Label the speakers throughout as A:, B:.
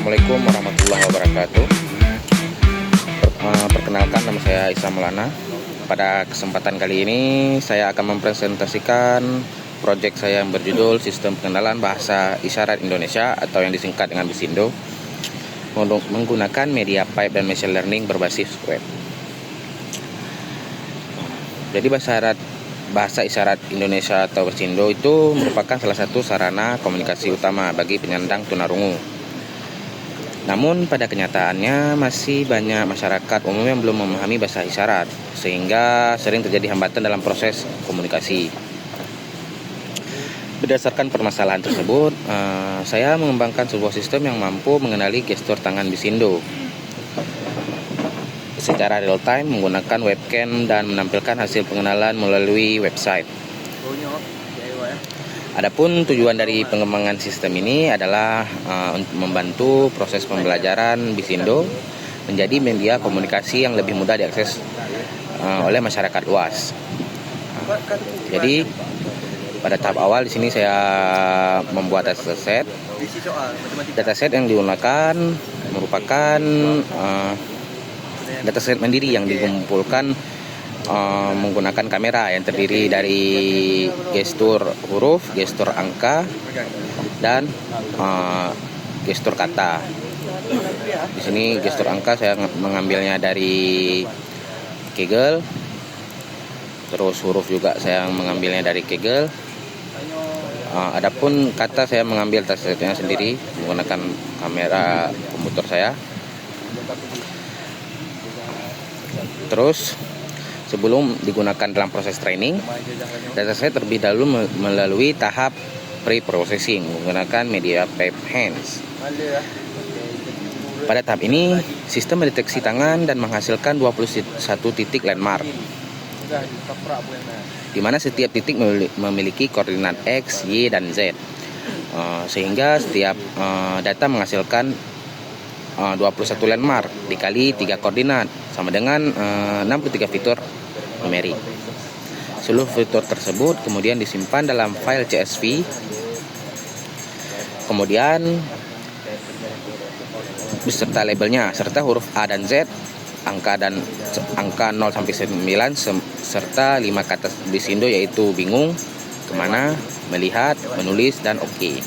A: Assalamualaikum warahmatullahi wabarakatuh. Perkenalkan, nama saya Isa Maulana. Pada kesempatan kali ini saya akan mempresentasikan proyek saya yang berjudul Sistem Pengenalan Bahasa Isyarat Indonesia atau yang disingkat dengan BISINDO menggunakan media pipe dan machine learning berbasis web. Jadi bahasa isyarat Indonesia atau BISINDO itu merupakan salah satu sarana komunikasi utama bagi penyandang tunarungu. Namun pada kenyataannya masih banyak masyarakat umum yang belum memahami bahasa isyarat, sehingga sering terjadi hambatan dalam proses komunikasi. Berdasarkan permasalahan tersebut, saya mengembangkan sebuah sistem yang mampu mengenali gestur tangan BISINDO secara real time menggunakan webcam dan menampilkan hasil pengenalan melalui website. Adapun tujuan dari pengembangan sistem ini adalah untuk membantu proses pembelajaran BISINDO menjadi media komunikasi yang lebih mudah diakses oleh masyarakat luas. Jadi pada tahap awal di sini saya membuat dataset. Dataset yang digunakan merupakan dataset mandiri yang dikumpulkan menggunakan kamera yang terdiri dari gestur huruf, gestur angka, dan gestur kata. Di sini gestur angka saya mengambilnya dari Kaggle, terus huruf juga saya mengambilnya dari Kaggle. Adapun kata saya mengambil datasetnya sendiri menggunakan kamera komputer saya. Terus sebelum digunakan dalam proses training, dataset terlebih dahulu melalui tahap pre-processing menggunakan media pipe hands. Pada tahap ini, sistem mendeteksi tangan dan menghasilkan 21 titik landmark, di mana setiap titik memiliki koordinat X, Y, dan Z, sehingga setiap data menghasilkan 21 landmark dikali 3 koordinat sama dengan 63 fitur numerik. Seluruh fitur tersebut kemudian disimpan dalam file CSV. Kemudian beserta labelnya serta huruf A dan Z, angka 0 sampai 9 serta 5 kata BISINDO yaitu bingung, kemana, melihat, menulis, dan oke.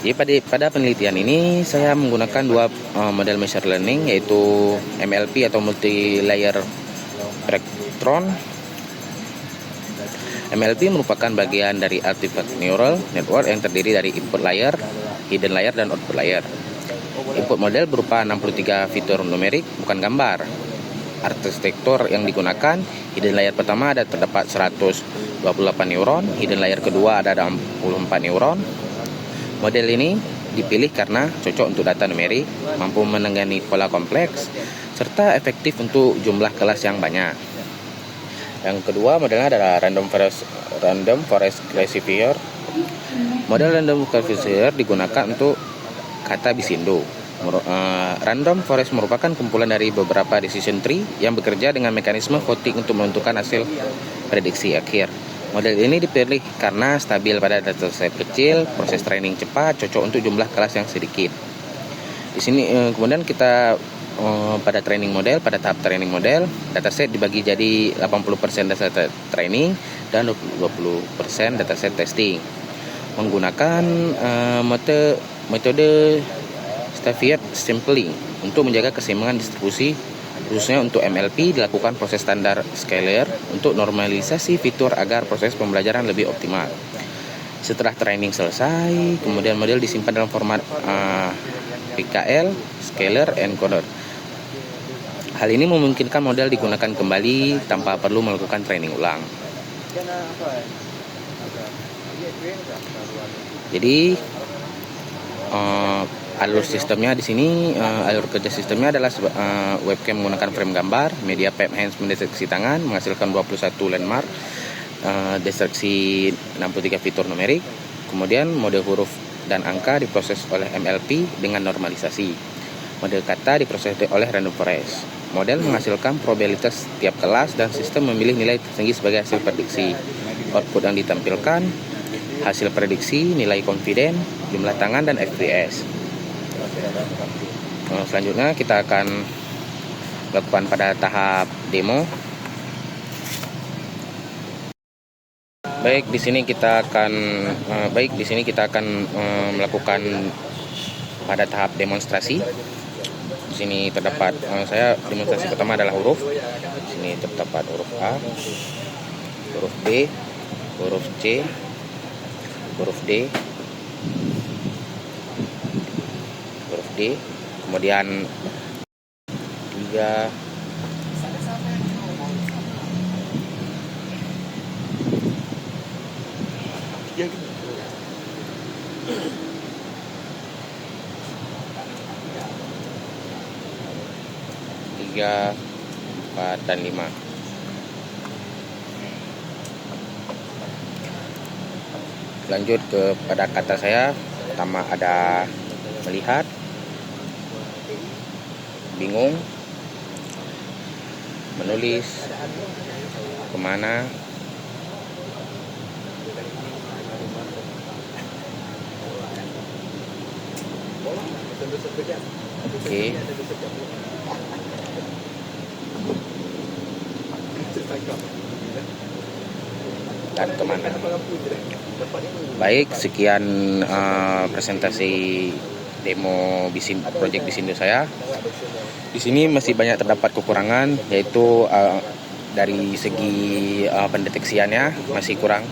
A: Jadi pada penelitian ini saya menggunakan dua model machine learning, yaitu MLP atau multi layer electron. MLP merupakan bagian dari artifact neural network yang terdiri dari input layer, hidden layer, dan output layer. Input model berupa 63 fitur numerik, bukan gambar. Arsitektur yang digunakan, hidden layer pertama terdapat 128 neuron, hidden layer kedua ada 64 neuron. Model ini dipilih karena cocok untuk data numerik, mampu menangani pola kompleks, serta efektif untuk jumlah kelas yang banyak. Yang kedua modelnya adalah Random Forest Classifier. Model Random Classifier digunakan untuk kata BISINDO. Random Forest merupakan kumpulan dari beberapa decision tree yang bekerja dengan mekanisme voting untuk menentukan hasil prediksi akhir. Model ini dipilih karena stabil pada dataset kecil, proses training cepat, cocok untuk jumlah kelas yang sedikit. Di sini kemudian kita pada tahap training model, dataset dibagi jadi 80% dataset training dan 20% dataset testing. Menggunakan metode Stavient sampling untuk menjaga keseimbangan distribusi. Khususnya untuk MLP dilakukan proses standar scalar untuk normalisasi fitur agar proses pembelajaran lebih optimal. Setelah training selesai, kemudian model disimpan dalam format PKL, scalar, encoder. Hal ini memungkinkan model digunakan kembali tanpa perlu melakukan training ulang. Jadi alur sistemnya di sini, alur kerja sistemnya adalah webcam menggunakan frame gambar, media pipe hands mendeteksi tangan, menghasilkan 21 landmark, deteksi 63 fitur numerik, kemudian model huruf dan angka diproses oleh MLP dengan normalisasi. Model kata diproses oleh Random Forest. Model menghasilkan probabilitas tiap kelas dan sistem memilih nilai tertinggi sebagai hasil prediksi. Output yang ditampilkan hasil prediksi, nilai confident, jumlah tangan, dan FPS. Selanjutnya kita akan lakukan pada tahap demo. Baik, di sini kita akan melakukan pada tahap demonstrasi. Di sini terdapat demonstrasi pertama adalah huruf. Di sini terdapat huruf A, huruf B, huruf C, huruf D, huruf D, kemudian 3 3, 4, dan 5. Lanjut kepada kata saya. Pertama ada melihat, bingung, menulis, kemana, oke, dan kemana. Baik, sekian presentasi demo project Bisindo saya. Di sini masih banyak terdapat kekurangan, yaitu dari segi pendeteksiannya masih kurang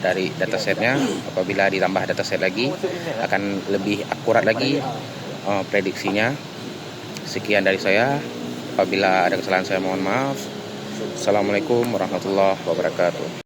A: dari datasetnya. Apabila ditambah dataset lagi akan lebih akurat lagi prediksinya. Sekian dari saya. Apabila ada kesalahan saya mohon maaf. Assalamualaikum warahmatullahi wabarakatuh.